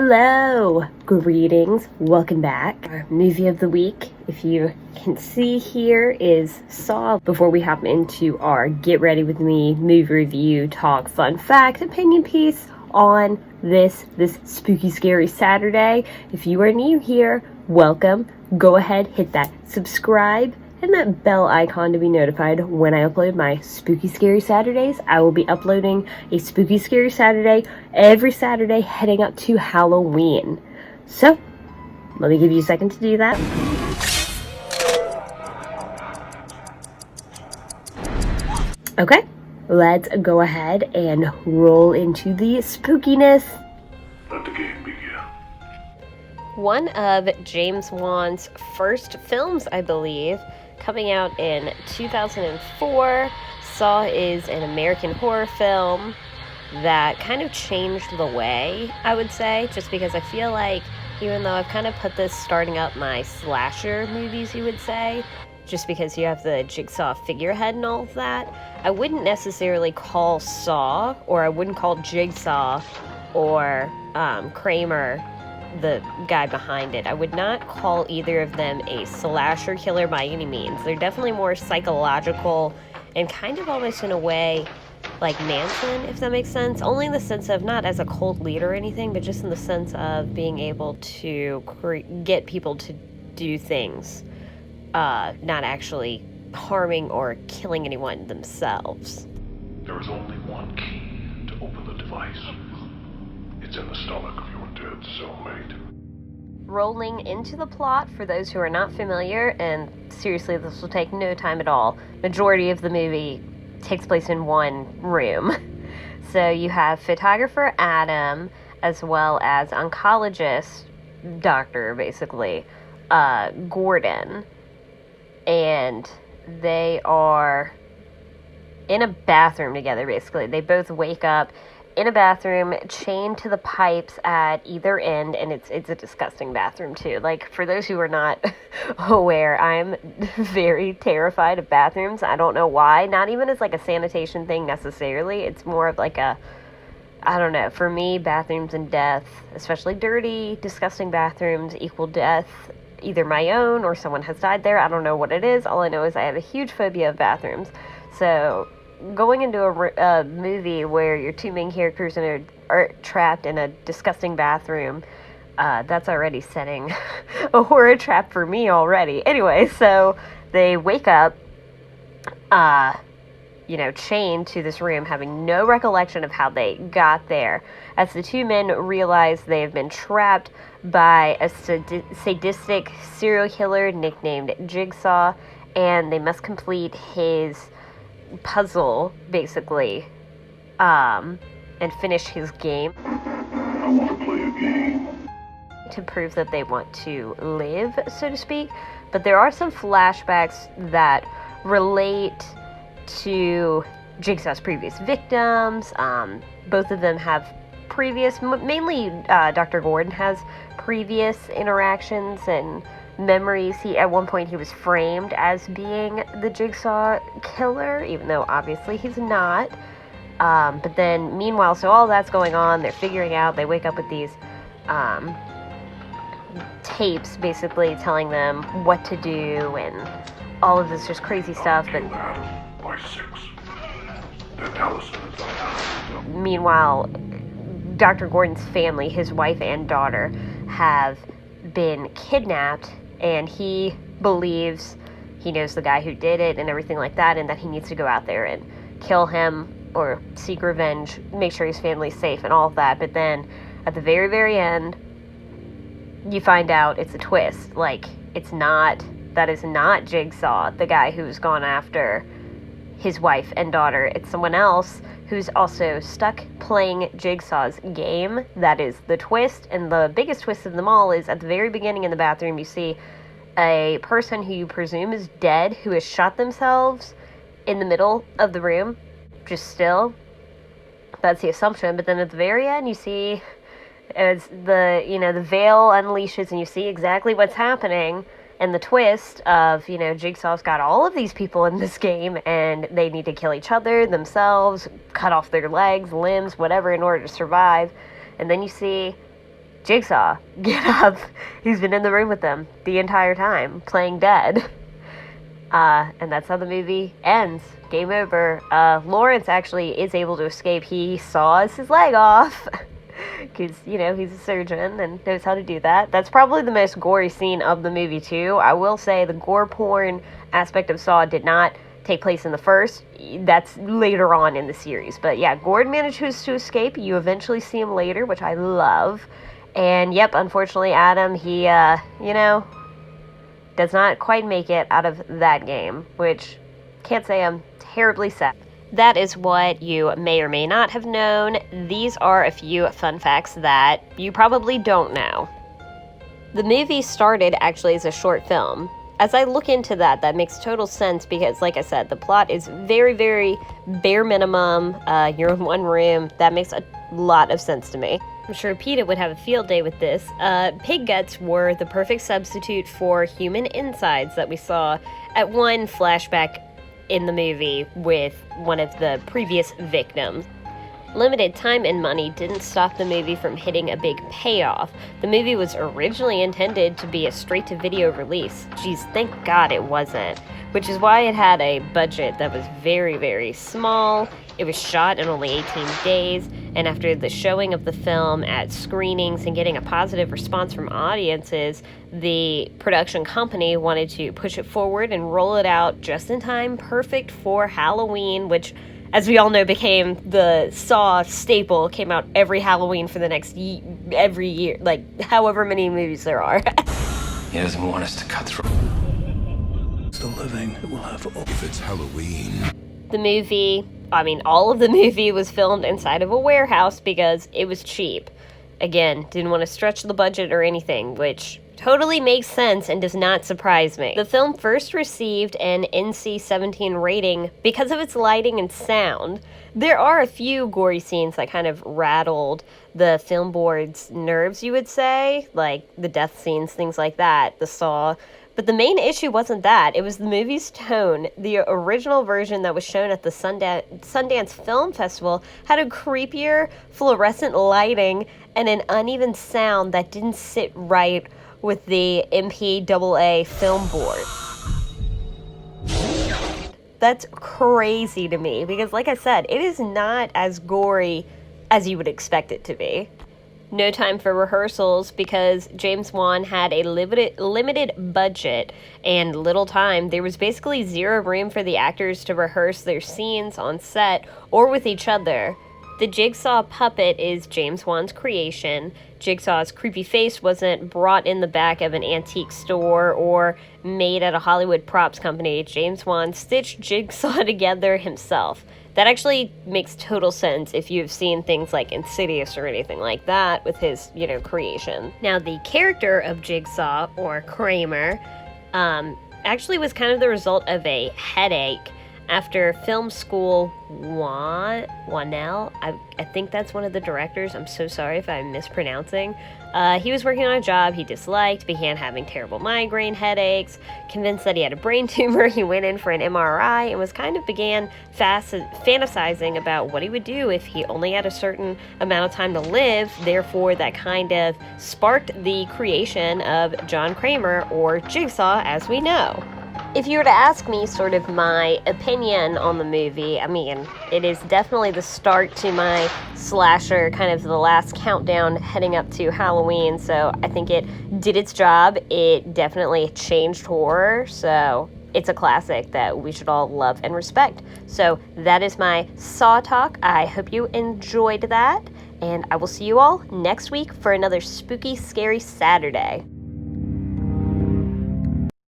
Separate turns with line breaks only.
Hello, greetings, welcome back. Our movie of the week, if you can see here, is Saw. Before we hop into our Get Ready With Me movie review, talk, fun fact, opinion piece on this spooky, scary Saturday. If you are new here, welcome. Go ahead, hit that subscribe and that bell icon to be notified when I upload my Spooky Scary Saturdays. I will be uploading a Spooky Scary Saturday every Saturday heading up to Halloween. So, let me give you a second to do that. Okay, let's go ahead and roll into the spookiness.
Let the game begin.
One of James Wan's first films, I believe, coming out in 2004. Saw is an American horror film that kind of changed the way, I would say, just because I feel like, even though I've kind of put this starting up my slasher movies, you would say, just because you have the Jigsaw figurehead and all of that, I wouldn't necessarily call Saw, or I wouldn't call Jigsaw or Kramer the guy behind it. I would not call either of them a slasher killer by any means. They're definitely more psychological and kind of almost in a way like Manson, if that makes sense. Only in the sense of not as a cult leader or anything, but just in the sense of being able to get people to do things, not actually harming or killing anyone themselves.
There is only one key to open the device. It's in the stomach of your dead cellmate.
Rolling into the plot, for those who are not familiar, and seriously, this will take no time at all. Majority of the movie takes place in one room. So you have photographer Adam, as well as oncologist, doctor, basically, Gordon. And they are in a bathroom together, basically. They both wake up in a bathroom, chained to the pipes at either end, and it's a disgusting bathroom too. Like, for those who are not aware, I'm very terrified of bathrooms. I don't know why. Not even as like a sanitation thing necessarily. It's more of like a, I don't know. For me, bathrooms and death, especially dirty, disgusting bathrooms, equal death. Either my own or someone has died there. I don't know what it is. All I know is I have a huge phobia of bathrooms. So going into a movie where your two main characters are trapped in a disgusting bathroom, that's already setting a horror trap for me already. Anyway, so they wake up, chained to this room, having no recollection of how they got there. As the two men realize they have been trapped by a sadistic serial killer nicknamed Jigsaw, and they must complete his puzzle, basically, and finish his game.
I want to play a game.
To prove that they want to live, so to speak. But there are some flashbacks that relate to Jigsaw's previous victims. Both of them have mainly Dr. Gordon has previous interactions and memories. At one point he was framed as being the Jigsaw killer, even though obviously he's not. But then meanwhile, so all that's going on, they're figuring out, they wake up with these tapes basically telling them what to do and all of this just crazy stuff. But
by 6. Then Allison is on.
Meanwhile, Dr. Gordon's family, his wife and daughter, have been kidnapped, and he believes he knows the guy who did it and everything like that, and that he needs to go out there and kill him or seek revenge, make sure his family's safe and all of that. But then at the very, very end, you find out it's a twist. Like, that is not Jigsaw, the guy who's gone after his wife and daughter. It's someone else who's also stuck playing Jigsaw's game. That is the twist, and the biggest twist of them all is at the very beginning in the bathroom, you see a person who you presume is dead, who has shot themselves in the middle of the room, just still. That's the assumption. But then at the very end, you see as the veil unleashes and you see exactly what's happening. And the twist of, Jigsaw's got all of these people in this game, and they need to kill each other, themselves, cut off their legs, limbs, whatever, in order to survive. And then you see Jigsaw, get up. He's been in the room with them the entire time, playing dead. And that's how the movie ends. Game over. Lawrence actually is able to escape. He saws his leg off. Because, he's a surgeon and knows how to do that. That's probably the most gory scene of the movie, too. I will say the gore porn aspect of Saw did not take place in the first. That's later on in the series. But yeah, Gordon manages to escape. You eventually see him later, which I love. And yep, unfortunately, Adam, he, does not quite make it out of that game, which can't say I'm terribly sad. That is what you may or may not have known. These are a few fun facts that you probably don't know. The movie started actually as a short film. As I look into that, that makes total sense because, like I said, the plot is very, very bare minimum. You're in one room. That makes a lot of sense to me. I'm sure PETA would have a field day with this. Pig guts were the perfect substitute for human insides that we saw at one flashback in the movie with one of the previous victims. Limited time and money didn't stop the movie from hitting a big payoff. The movie was originally intended to be a straight-to-video release. Geez, thank God it wasn't. Which is why it had a budget that was very, very small. It was shot in only 18 days, and after the showing of the film at screenings and getting a positive response from audiences, the production company wanted to push it forward and roll it out just in time, perfect for Halloween, which, as we all know, became the Saw staple. Came out every Halloween for the next every year, like however many movies there are.
He doesn't want us to cut through.
The living will have all.
If it's Halloween.
The movie, all of the movie was filmed inside of a warehouse because it was cheap. Again, didn't want to stretch the budget or anything, which totally makes sense and does not surprise me. The film first received an NC-17 rating because of its lighting and sound. There are a few gory scenes that kind of rattled the film board's nerves, you would say, like the death scenes, things like that, the Saw. But the main issue wasn't that. It was the movie's tone. The original version that was shown at the Sundance Film Festival had a creepier fluorescent lighting and an uneven sound that didn't sit right with the MPAA film board. That's crazy to me because, like I said, it is not as gory as you would expect it to be. No time for rehearsals because James Wan had a limited budget and little time. There was basically zero room for the actors to rehearse their scenes on set or with each other. The Jigsaw puppet is James Wan's creation. Jigsaw's creepy face wasn't brought in the back of an antique store or made at a Hollywood props company. James Wan stitched Jigsaw together himself. That actually makes total sense if you've seen things like Insidious or anything like that with his, creation. Now, the character of Jigsaw, or Kramer, actually was kind of the result of a headache after film school. Wanell, I think that's one of the directors. I'm so sorry if I'm mispronouncing. He was working on a job he disliked, began having terrible migraine headaches, convinced that he had a brain tumor. He went in for an MRI and began fantasizing about what he would do if he only had a certain amount of time to live. Therefore, that kind of sparked the creation of John Kramer, or Jigsaw as we know. If you were to ask me sort of my opinion on the movie, it is definitely the start to my slasher, kind of the last countdown heading up to Halloween, so I think it did its job. It definitely changed horror, so it's a classic that we should all love and respect. So that is my Saw talk. I hope you enjoyed that, and I will see you all next week for another spooky, scary Saturday.